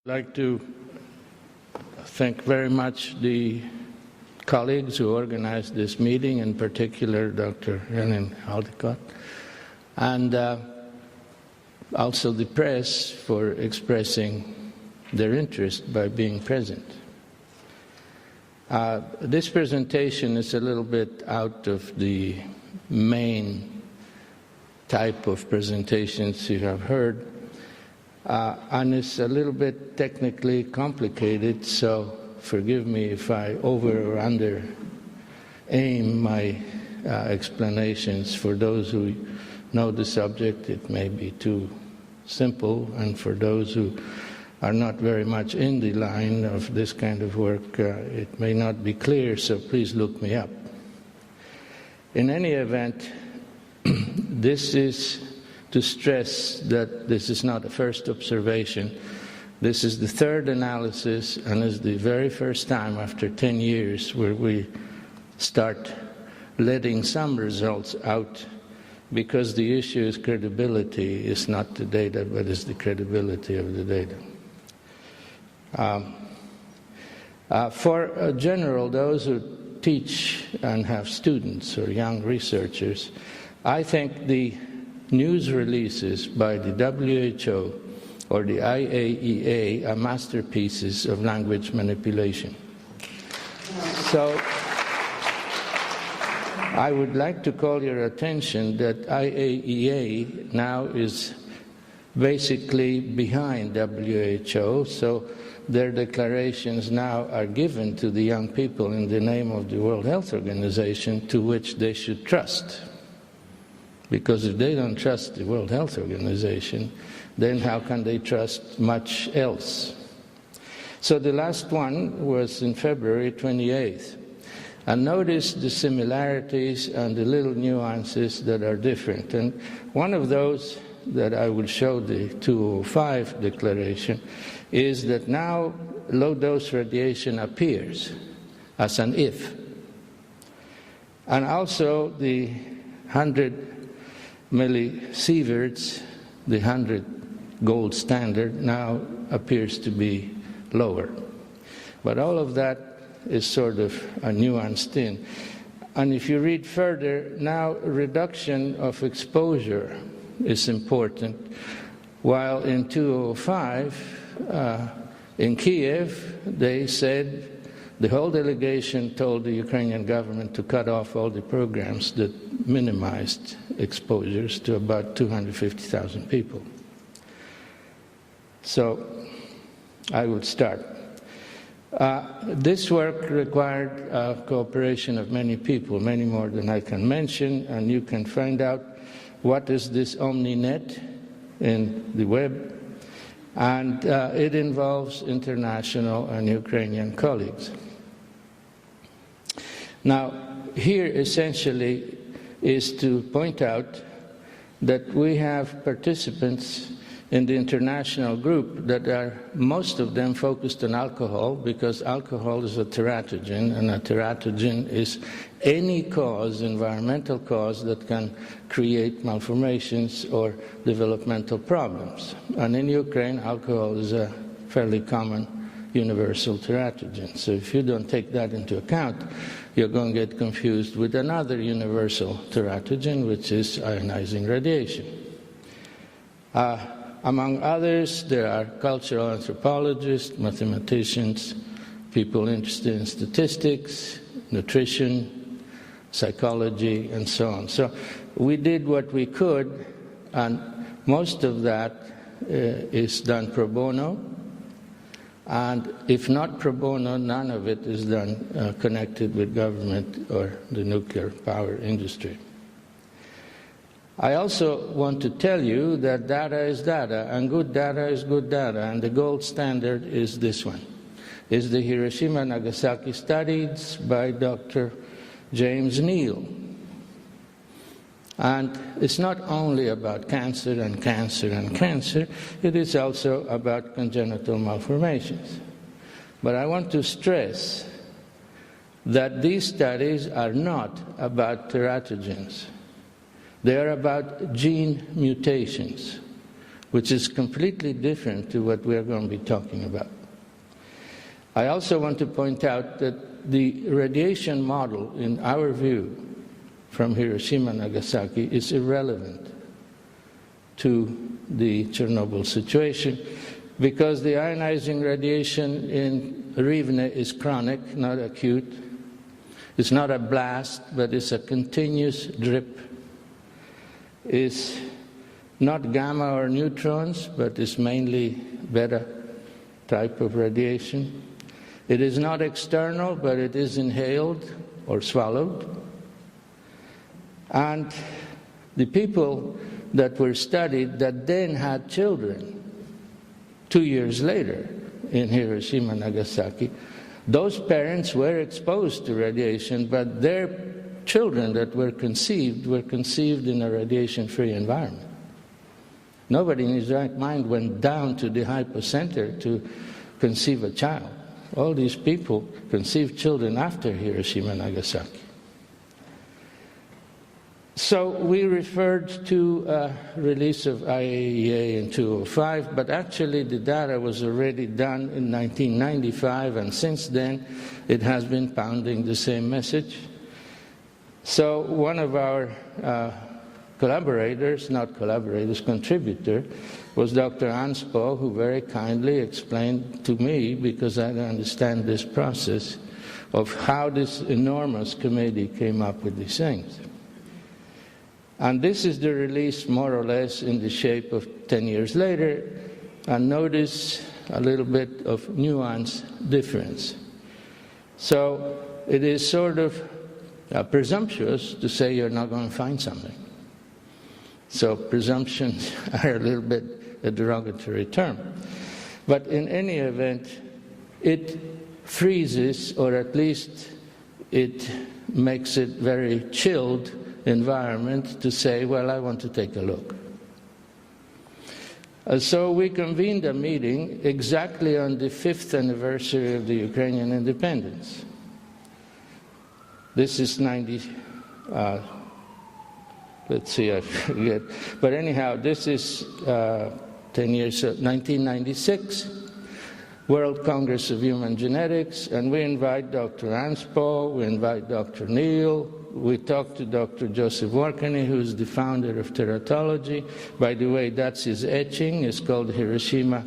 I'd like to thank very much the colleagues who organized this meeting, in particular Dr. Helen Haldecott, and also the press for expressing their interest by being present. This presentation is a little bit out of the main type of presentations you have heard, and it's a little bit technically complicated, so forgive me if I over or under aim my explanations. For those who know the subject, it may be too simple, and for those who are not very much in the line of this kind of work, it may not be clear, so please look me up. In any event, this is to stress that this is not a first observation. This is the third analysis, and is the very first time after 10 years where we start letting some results out, because the issue is credibility. It's not the data, but it's the credibility of the data. For general, those who teach and have students or young researchers, I think the news releases by the WHO or the IAEA are masterpieces of language manipulation. So I would like to call your attention that IAEA now is basically behind WHO, so their declarations now are given to the young people in the name of the World Health Organization, to which they should trust. Because if they don't trust the World Health Organization, then how can they trust much else? So the last one was in February 28th. And notice the similarities and the little nuances that are different. And one of those that I will show, the 205 declaration, is that now low-dose radiation appears as an if. And also the 100 millisieverts, the 100 gold standard, now appears to be lower. But all of that is sort of a nuanced thing. And if you read further, now reduction of exposure is important, while in 205, in Kiev, they said, the whole delegation told the Ukrainian government to cut off all the programs that minimized exposures to about 250,000 people. So I will start. This work required cooperation of many people, many more than I can mention, and you can find out what is this OmniNet in the web, and it involves international and Ukrainian colleagues. Now, here essentially is to point out that we have participants in the international group that are, most of them, focused on alcohol, because alcohol is a teratogen, and a teratogen is any cause, environmental cause, that can create malformations or developmental problems. And in Ukraine, alcohol is a fairly common universal teratogen. So if you don't take that into account, you're going to get confused with another universal teratogen, which is ionizing radiation. Among others, there are cultural anthropologists, mathematicians, people interested in statistics, nutrition, psychology, and so on. So we did what we could, and most of that is done pro bono. And if not pro bono, none of it is done connected with government or the nuclear power industry. I also want to tell you that data is data, and good data is good data, and the gold standard is this one. It's the Hiroshima-Nagasaki studies by Dr. James Neal. And it's not only about cancer and cancer and cancer, it is also about congenital malformations. But I want to stress that these studies are not about teratogens. They are about gene mutations. which is completely different to what we are going to be talking about. I also want to point out that the radiation model, in our view, from Hiroshima and Nagasaki is irrelevant to the Chernobyl situation, because the ionizing radiation in Rivne is chronic, not acute. It's not a blast, but it's a continuous drip. It's not gamma or neutrons, but it's mainly beta type of radiation. It is not external, but it is inhaled or swallowed. And the people that were studied that then had children 2 years later in Hiroshima and Nagasaki, those parents were exposed to radiation, but their children that were conceived in a radiation-free environment. Nobody in his right mind went down to the hypocenter to conceive a child. All these people conceived children after Hiroshima and Nagasaki. So we referred to a release of IAEA in 2005, but actually the data was already done in 1995, and since then it has been pounding the same message. So one of our contributor, was Dr. Anspo, who very kindly explained to me, because I don't understand this process, of how this enormous committee came up with these things. And this is the release, more or less, in the shape of 10 years later, and notice a little bit of nuance difference. So it is sort of presumptuous to say you're not going to find something. So presumptions are a little bit a derogatory term. But in any event, it freezes, or at least it makes it very chilled environment to say, well, I want to take a look. So we convened a meeting exactly on the 5th anniversary of the Ukrainian independence. This is let's see, I forget. But anyhow, this is 10 years, 1996, World Congress of Human Genetics, and we invite Dr. Anspo, we invite Dr. Neal, we talked to Dr. Joseph Wertelecki, who's the founder of teratology. By the way, that's his etching. It's called Hiroshima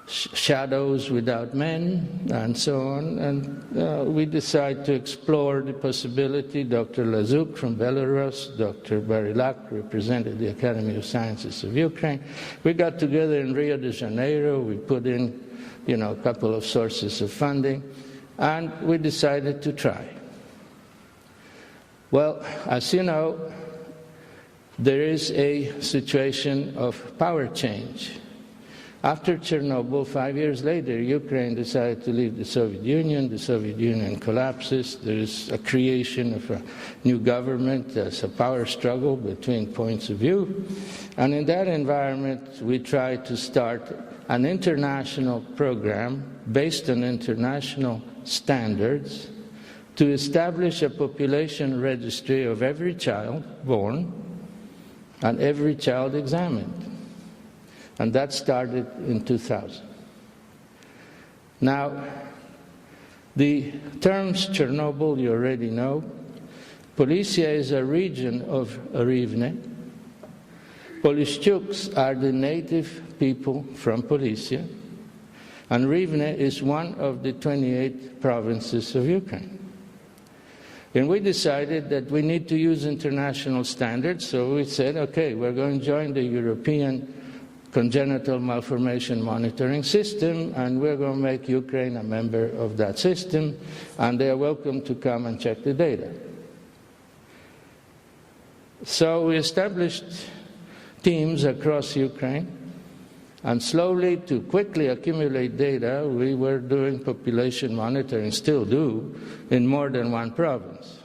Shadows Without Men, and so on. And we decide to explore the possibility. Dr. Lazuk from Belarus, Dr. Barilak represented the Academy of Sciences of Ukraine. We got together in Rio de Janeiro. We put in, a couple of sources of funding, and we decided to try. Well, as you know, there is a situation of power change. After Chernobyl, 5 years later, Ukraine decided to leave the Soviet Union. The Soviet Union collapses. There is a creation of a new government. There's a power struggle between points of view. And in that environment, we tried to start an international program based on international standards to establish a population registry of every child born and every child examined. And that started in 2000. Now, the terms Chernobyl you already know. Policia is a region of Rivne. Polishchuks are the native people from Policia. And Rivne is one of the 28 provinces of Ukraine. And we decided that we need to use international standards, so we said, okay, we're going to join the European Congenital Malformation Monitoring System, and we're going to make Ukraine a member of that system, and they are welcome to come and check the data. So we established teams across Ukraine, and slowly, to quickly accumulate data, we were doing population monitoring, still do, in more than one province.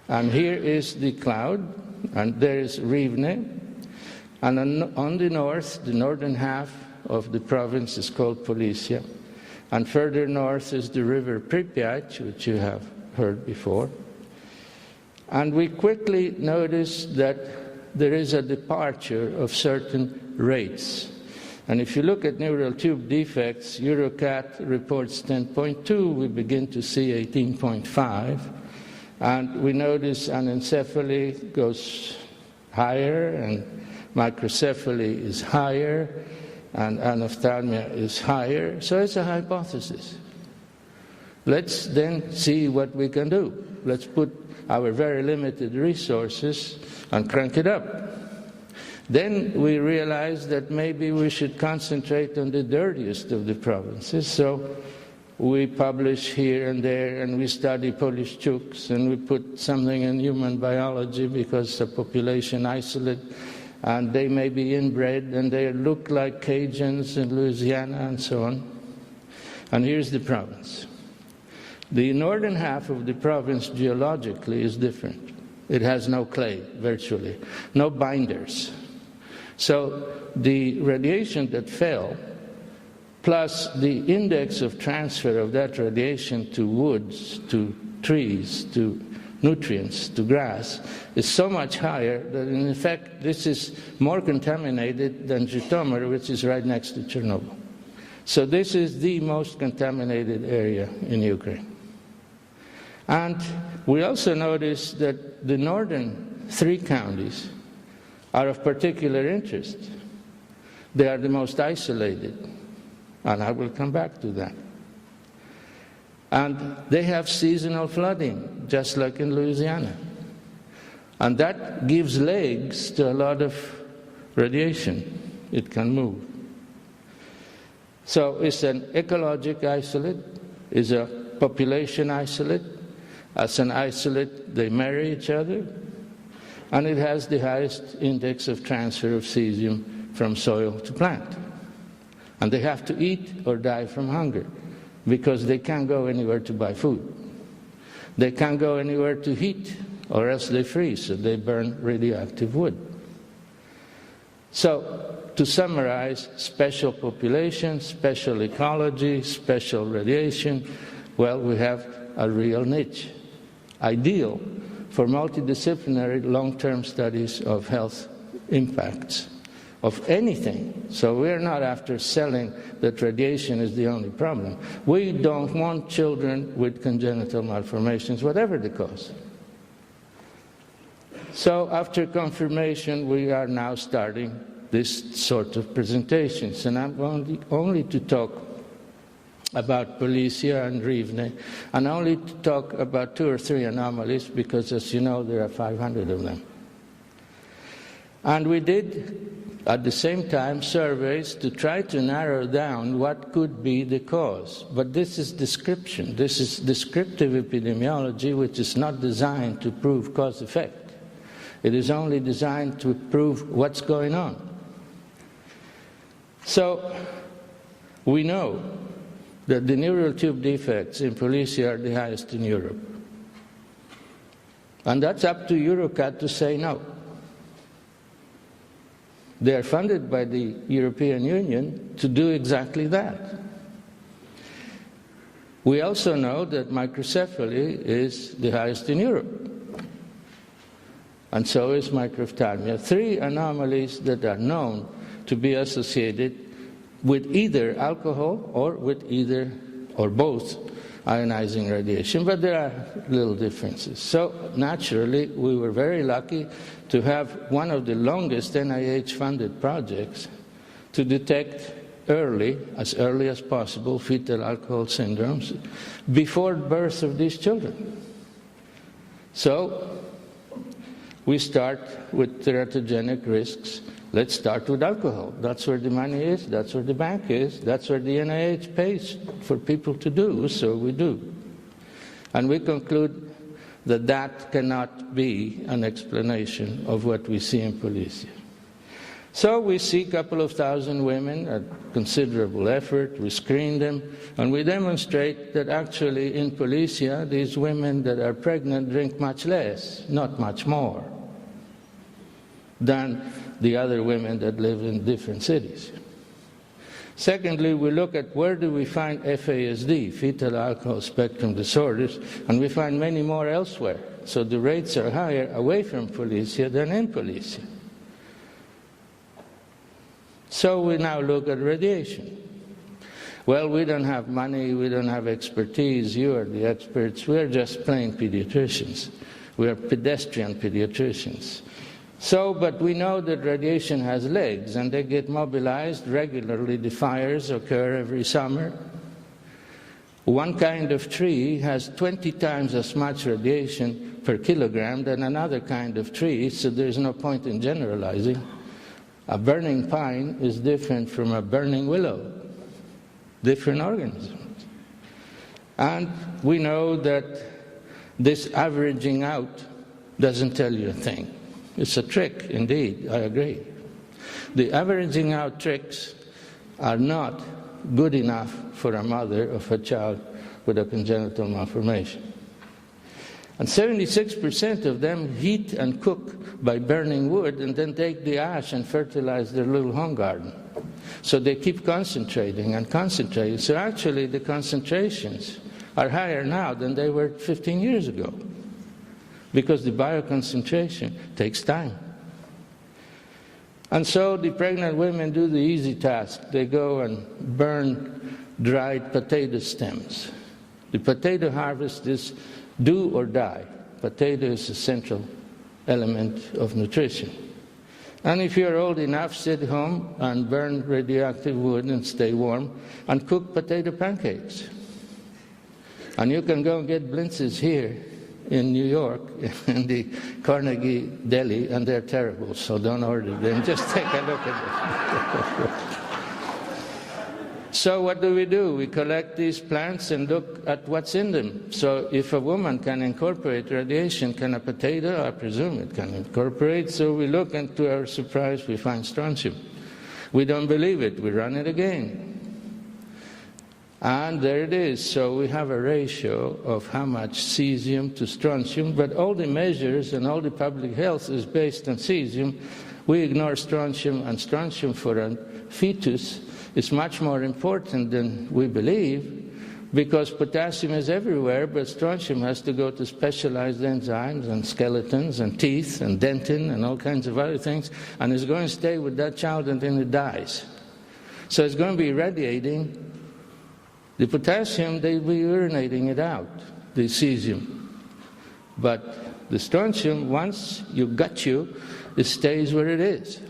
And here is the cloud, and there is Rivne, and on the north, the northern half of the province is called Policia, and further north is the river Pripyat, which you have heard before. And we quickly noticed that there is a departure of certain rates. And if you look at neural tube defects, EuroCat reports 10.2, we begin to see 18.5, and we notice anencephaly goes higher, and microcephaly is higher, and anophthalmia is higher, so it's a hypothesis. Let's then see what we can do. Let's put our very limited resources and crank it up. Then we realized that maybe we should concentrate on the dirtiest of the provinces, so we publish here and there, and we study Polish chooks, and we put something in human biology because a population isolate, and they may be inbred, and they look like Cajuns in Louisiana, and so on. And here's the province. The northern half of the province geologically is different. It has no clay, virtually, no binders. So the radiation that fell, plus the index of transfer of that radiation to woods, to trees, to nutrients, to grass, is so much higher that in fact this is more contaminated than Zhytomyr, which is right next to Chernobyl. So this is the most contaminated area in Ukraine. And we also notice that the northern 3 counties are of particular interest. They are the most isolated, and I will come back to that. And they have seasonal flooding, just like in Louisiana. And that gives legs to a lot of radiation. It can move. So it's an ecologic isolate, it's a population isolate. As an isolate, they marry each other, and it has the highest index of transfer of cesium from soil to plant. And they have to eat or die from hunger, because they can't go anywhere to buy food. They can't go anywhere to heat, or else they freeze, so they burn radioactive wood. So, to summarize, special population, special ecology, special radiation, well, we have a real niche, ideal for multidisciplinary long-term studies of health impacts of anything. So we're not after selling that radiation is the only problem. We don't want children with congenital malformations, whatever the cause. So after confirmation, we are now starting this sort of presentations, and I'm going only to talk about Policia and Rivne, and only to talk about 2 or 3 anomalies, because as you know, there are 500 of them. And we did, at the same time, surveys to try to narrow down what could be the cause. But this is description. This is descriptive epidemiology, which is not designed to prove cause-effect. It is only designed to prove what's going on. So we know that the neural tube defects in Policia are the highest in Europe. And that's up to EuroCat to say no. They are funded by the European Union to do exactly that. We also know that microcephaly is the highest in Europe. And so is microphthalmia. 3 anomalies that are known to be associated with either alcohol or with either or both ionizing radiation, but there are little differences. So naturally, we were very lucky to have one of the longest NIH-funded projects to detect early as possible, fetal alcohol syndromes before birth of these children. So we start with teratogenic risks. Let's start with alcohol. That's where the money is, that's where the bank is, that's where the NIH pays for people to do, so we do. And we conclude that that cannot be an explanation of what we see in Policia. So we see a couple of thousand women at considerable effort, we screen them, and we demonstrate that actually in Policia, these women that are pregnant drink much less, not much more, than the other women that live in different cities. Secondly, we look at where do we find FASD, fetal alcohol spectrum disorders, and we find many more elsewhere. So the rates are higher away from Policia than in Policia. So we now look at radiation. Well, we don't have money, we don't have expertise, you are the experts, we're just plain pediatricians. We are pedestrian pediatricians. So, but we know that radiation has legs, and they get mobilized regularly. The fires occur every summer. One kind of tree has 20 times as much radiation per kilogram than another kind of tree, so there's no point in generalizing. A burning pine is different from a burning willow, different organisms. And we know that this averaging out doesn't tell you a thing. It's a trick, indeed, I agree. The averaging out tricks are not good enough for a mother of a child with a congenital malformation. And 76% of them heat and cook by burning wood and then take the ash and fertilize their little home garden. So they keep concentrating and concentrating. So actually the concentrations are higher now than they were 15 years ago, because the bioconcentration takes time. And so the pregnant women do the easy task. They go and burn dried potato stems. The potato harvest is do or die. Potato is a central element of nutrition. And if you're old enough, sit home and burn radioactive wood and stay warm and cook potato pancakes. And you can go and get blintzes here in New York, in the Carnegie Deli, and they're terrible, so don't order them. Just take a look at them. So what do? We collect these plants and look at what's in them. So if a woman can incorporate radiation, can a potato? I presume it can incorporate. So we look, and to our surprise, we find strontium. We don't believe it. We run it again. And there it is. So we have a ratio of how much cesium to strontium, but all the measures and all the public health is based on cesium. We ignore strontium, and strontium for a fetus is much more important than we believe, because potassium is everywhere, but strontium has to go to specialized enzymes and skeletons and teeth and dentin and all kinds of other things, and it's going to stay with that child until it dies. So it's going to be radiating. The potassium, they'll be urinating it out, the cesium. But the strontium, once it stays where it is.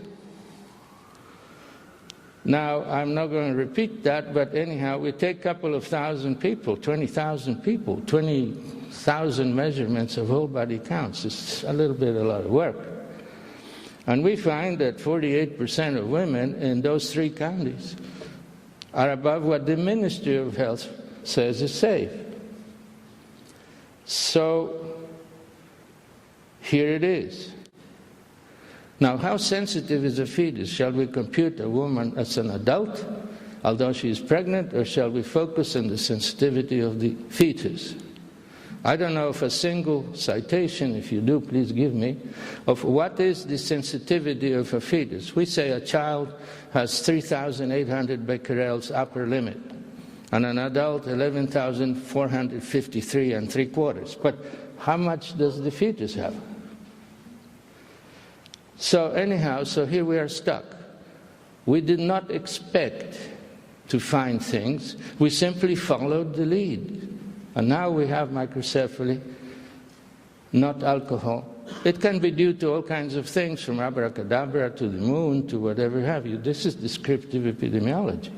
Now, I'm not going to repeat that, but anyhow, we take a couple of thousand people, 20,000 people, 20,000 measurements of whole body counts. It's a lot of work. And we find that 48% of women in those 3 counties are above what the Ministry of Health says is safe. So, here it is. Now, how sensitive is a fetus? Shall we compute a woman as an adult, although she is pregnant, or shall we focus on the sensitivity of the fetus? I don't know of a single citation, if you do, please give me, of what is the sensitivity of a fetus. We say a child has 3,800 becquerels upper limit, and an adult 11,453 3/4. But how much does the fetus have? So anyhow, so here we are stuck. We did not expect to find things. We simply followed the lead. And now we have microcephaly, not alcohol. It can be due to all kinds of things, from abracadabra to the moon to whatever have you. This is descriptive epidemiology.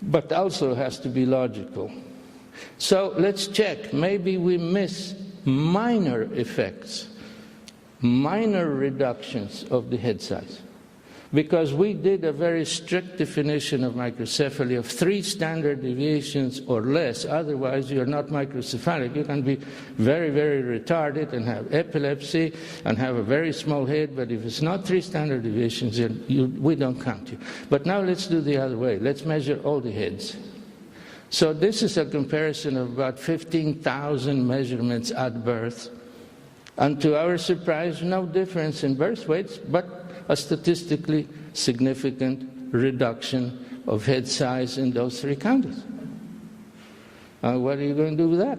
But also has to be logical. So let's check. Maybe we miss minor effects, minor reductions of the head size, because we did a very strict definition of microcephaly of 3 standard deviations or less. Otherwise, you're not microcephalic. You can be very, very retarded and have epilepsy and have a very small head, but if it's not 3 standard deviations, we don't count you. But now let's do the other way. Let's measure all the heads. So this is a comparison of about 15,000 measurements at birth. And to our surprise, no difference in birth weights, but a statistically significant reduction of head size in those 3 counties. What are you going to do with that?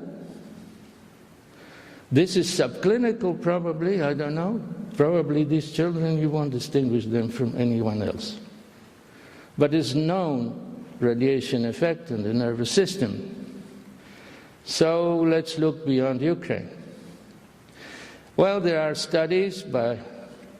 This is subclinical, probably, I don't know. Probably these children, you won't distinguish them from anyone else. But it's known radiation effect on the nervous system. So let's look beyond Ukraine. Well, there are studies by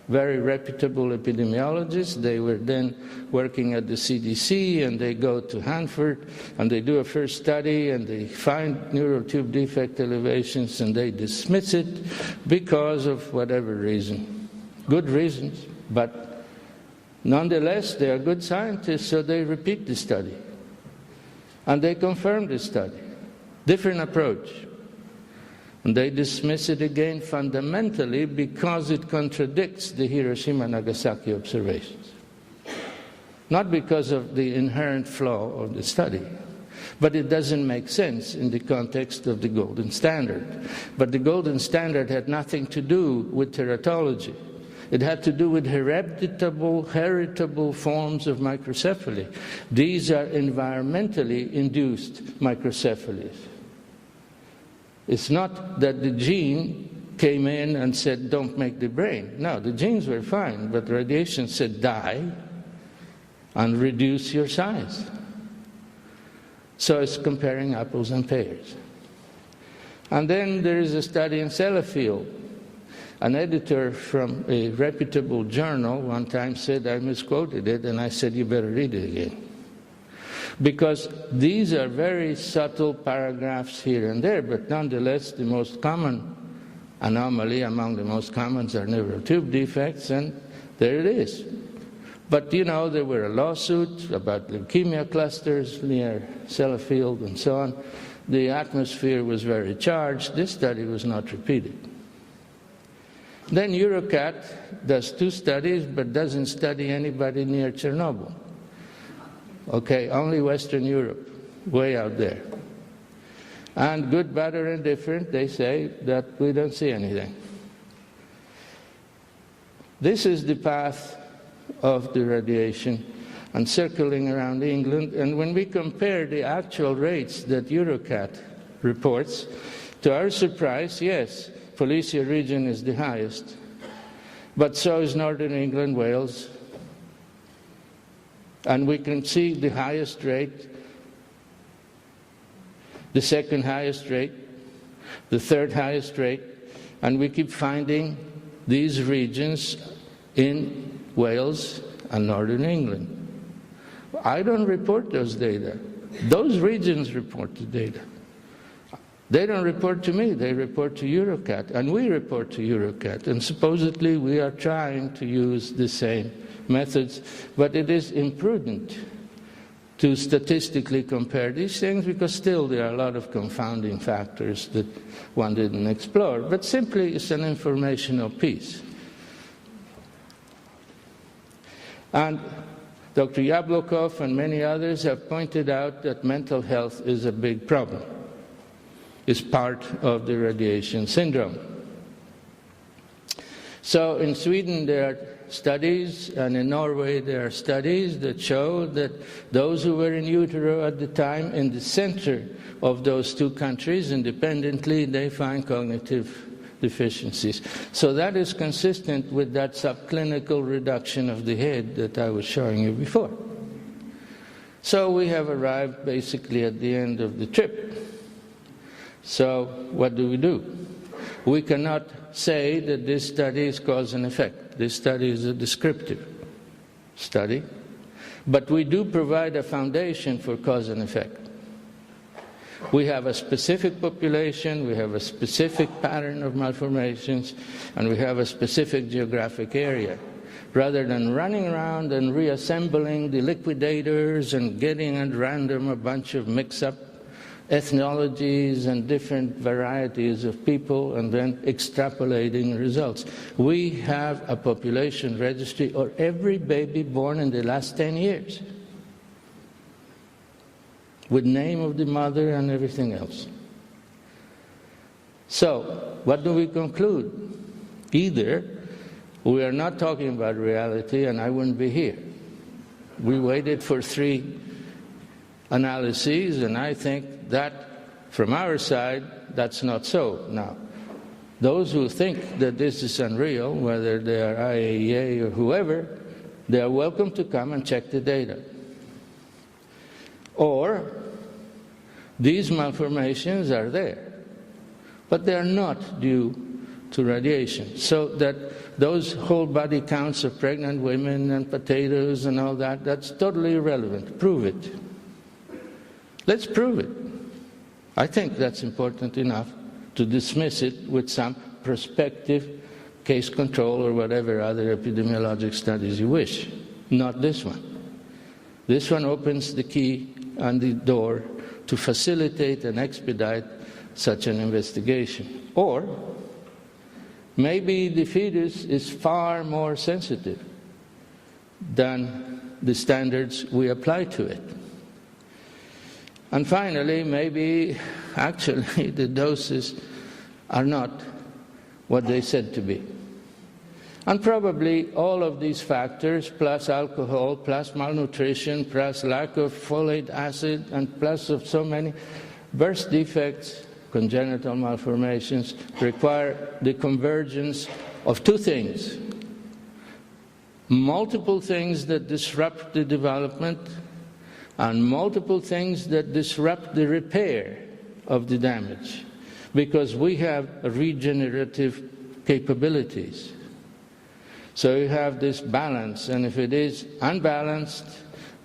very reputable epidemiologists. They were then working at the CDC, and they go to Hanford, and they do a first study, and they find neural tube defect elevations, and they dismiss it because of whatever reason. Good reasons, but nonetheless, they are good scientists, so they repeat the study. And they confirm the study. Different approach. And they dismiss it again fundamentally because it contradicts the Hiroshima-Nagasaki observations. Not because of the inherent flaw of the study, but it doesn't make sense in the context of the golden standard. But the golden standard had nothing to do with teratology. It had to do with heritable forms of microcephaly. These are environmentally induced microcephalies. It's not that the gene came in and said, don't make the brain. No, the genes were fine, but radiation said, die and reduce your size. So it's comparing apples and pears. And then there is a study in Sellafield. An editor from a reputable journal one time said I misquoted it, and I said, you better read it again. Because these are very subtle paragraphs here and there, but nonetheless the most common anomaly among the most commons are neural tube defects, and there it is. But you know, there were a lawsuit about leukemia clusters near Sellafield and so on. The atmosphere was very charged. This study was not repeated. Then EuroCat does 2 studies, but doesn't study anybody near Chernobyl. Okay, only Western Europe, way out there. And good, bad, or indifferent, they say that we don't see anything. This is the path of the radiation and circling around England. And when we compare the actual rates that EuroCat reports, to our surprise, yes, Policia region is the highest, but so is Northern England, Wales. And we can see the highest rate, the second highest rate, the third highest rate, and we keep finding these regions in Wales and Northern England. I don't report those data. Those regions report the data. They don't report to me, they report to EuroCat, and we report to EuroCat, and supposedly we are trying to use the same methods, but it is imprudent to statistically compare these things because still there are a lot of confounding factors that one didn't explore, but simply it's an informational piece. And Dr. Yablokov and many others have pointed out that mental health is a big problem. It's part of the radiation syndrome. So in Sweden there are studies, and in Norway there are studies that show that those who were in utero at the time, in the center of those 2 countries, independently, they find cognitive deficiencies. So that is consistent with that subclinical reduction of the head that I was showing you before. So we have arrived basically at the end of the trip. So what do? We cannot say that this study is cause and effect. This study is a descriptive study, but we do provide a foundation for cause and effect. We have a specific population, we have a specific pattern of malformations, and we have a specific geographic area. Rather than running around and reassembling the liquidators and getting at random a bunch of mix-up ethnologies and different varieties of people and then extrapolating results. We have a population registry of every baby born in the last 10 years with name of the mother and everything else. So, what do we conclude? Either we are not talking about reality and I wouldn't be here. We waited for 3 analyses, and I think that, from our side, that's not so. Now, Those who think that this is unreal, whether they are IAEA or whoever, they are welcome to come and check the data. Or these malformations are there, but they are not due to radiation. So that those whole body counts of pregnant women and potatoes and all that, that's totally irrelevant. Prove it. Let's prove it. I think that's important enough to dismiss it with some prospective case control or whatever other epidemiologic studies you wish. Not this one. This one opens the key and the door to facilitate and expedite such an investigation. Or maybe the fetus is far more sensitive than the standards we apply to it. And finally, maybe actually the doses are not what they said to be. And probably all of these factors, plus alcohol, plus malnutrition, plus lack of folate acid, and plus of so many birth defects, congenital malformations, require the convergence of two things. Multiple things that disrupt the development, and multiple things that disrupt the repair of the damage, because we have regenerative capabilities. So you have this balance, and if it is unbalanced,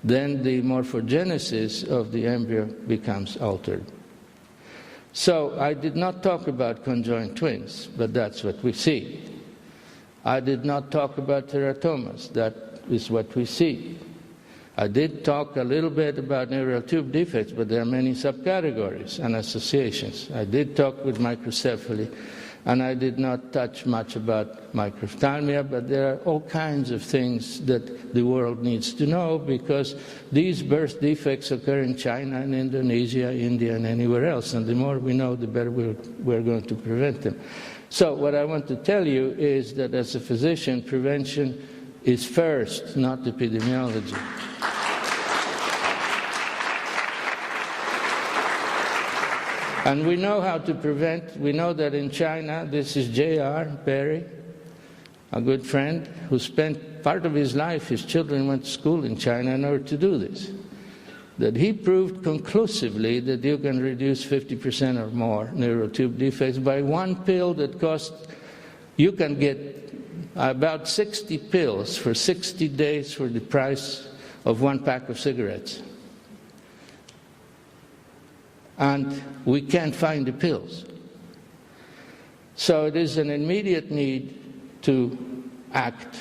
then the morphogenesis of the embryo becomes altered. So I did not talk about conjoined twins, but that's what we see. I did not talk about teratomas, that is what we see. I did talk a little bit about neural tube defects, but there are many subcategories and associations. I did talk with microcephaly, and I did not touch much about microphthalmia, but there are all kinds of things that the world needs to know, because these birth defects occur in China and Indonesia, India, and anywhere else, and the more we know, the better we're going to prevent them. So what I want to tell you is that as a physician, prevention is first, not epidemiology. And we know how to prevent. We know that in China, this is J.R. Berry, a good friend, who spent part of his life, his children went to school in China in order to do this, that he proved conclusively that you can reduce 50% or more neural tube defects by one pill that costs, you can get about 60 pills for 60 days for the price of one pack of cigarettes. And we can't find the pills. So it is an immediate need to act.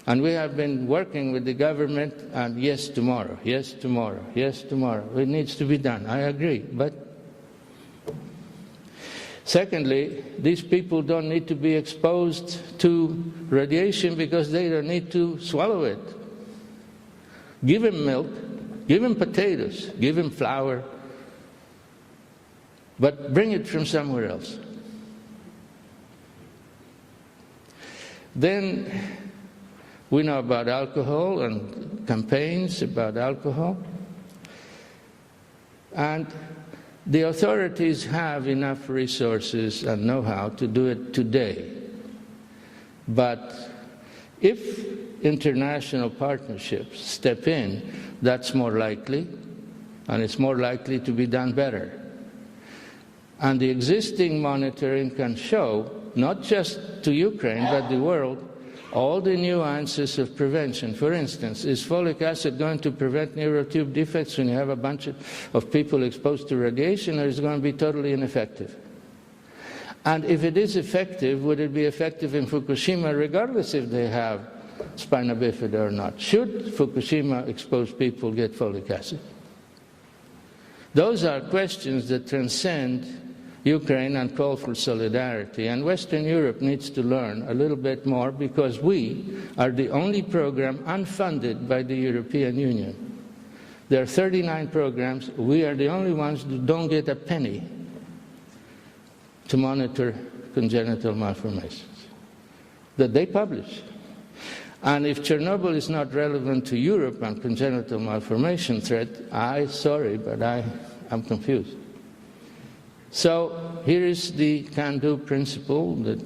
And we have been working with the government, and yes, tomorrow, yes, tomorrow, yes, tomorrow. It needs to be done, I agree. But secondly, these people don't need to be exposed to radiation because they don't need to swallow it. Give them milk, give them potatoes, give them flour, but bring it from somewhere else. Then we know about alcohol and campaigns about alcohol. And the authorities have enough resources and know-how to do it today. But if international partnerships step in, that's more likely, and it's more likely to be done better. And the existing monitoring can show, not just to Ukraine, but the world, all the nuances of prevention. For instance, is folic acid going to prevent neural tube defects when you have a bunch of people exposed to radiation, or is it going to be totally ineffective? And if it is effective, would it be effective in Fukushima, regardless if they have spina bifida or not? Should Fukushima-exposed people get folic acid? Those are questions that transcend Ukraine and call for solidarity. And Western Europe needs to learn a little bit more, because we are the only program unfunded by the European Union. There are 39 programs. We are the only ones who don't get a penny to monitor congenital malformations that they publish. And if Chernobyl is not relevant to Europe and congenital malformation threat, sorry, but I'm confused. So here is the can-do principle that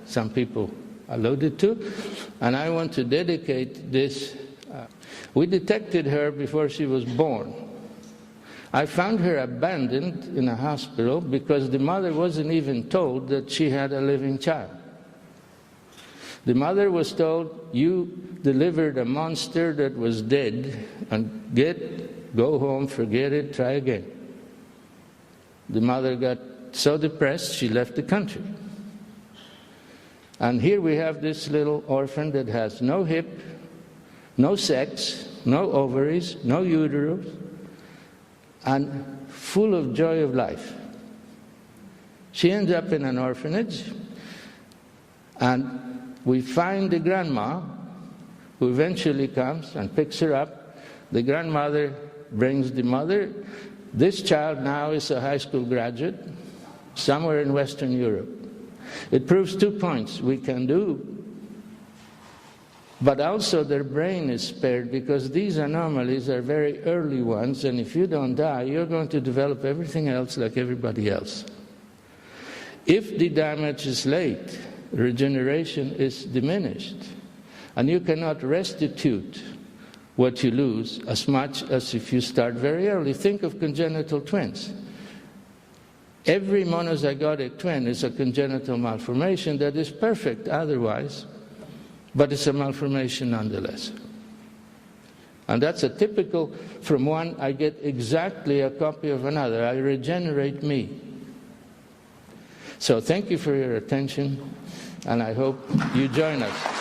some people alluded to, and I want to dedicate this. We detected her before she was born. I found her abandoned in a hospital because the mother wasn't even told that she had a living child. The mother was told, you delivered a monster that was dead, and go home, forget it, try again. The mother got so depressed, she left the country. And here we have this little orphan that has no hip, no sex, no ovaries, no uterus, and full of joy of life. She ends up in an orphanage, and we find the grandma, who eventually comes and picks her up. The grandmother brings the mother. This child now is a high school graduate somewhere in Western Europe. It proves 2 points: we can do, but also their brain is spared, because these anomalies are very early ones, and if you don't die, you're going to develop everything else like everybody else. If the damage is late, regeneration is diminished, and you cannot restitute what you lose as much as if you start very early. Think of congenital twins. Every monozygotic twin is a congenital malformation that is perfect otherwise, but it's a malformation nonetheless. And that's a typical, from one I get exactly a copy of another. I regenerate me. So thank you for your attention, and I hope you join us.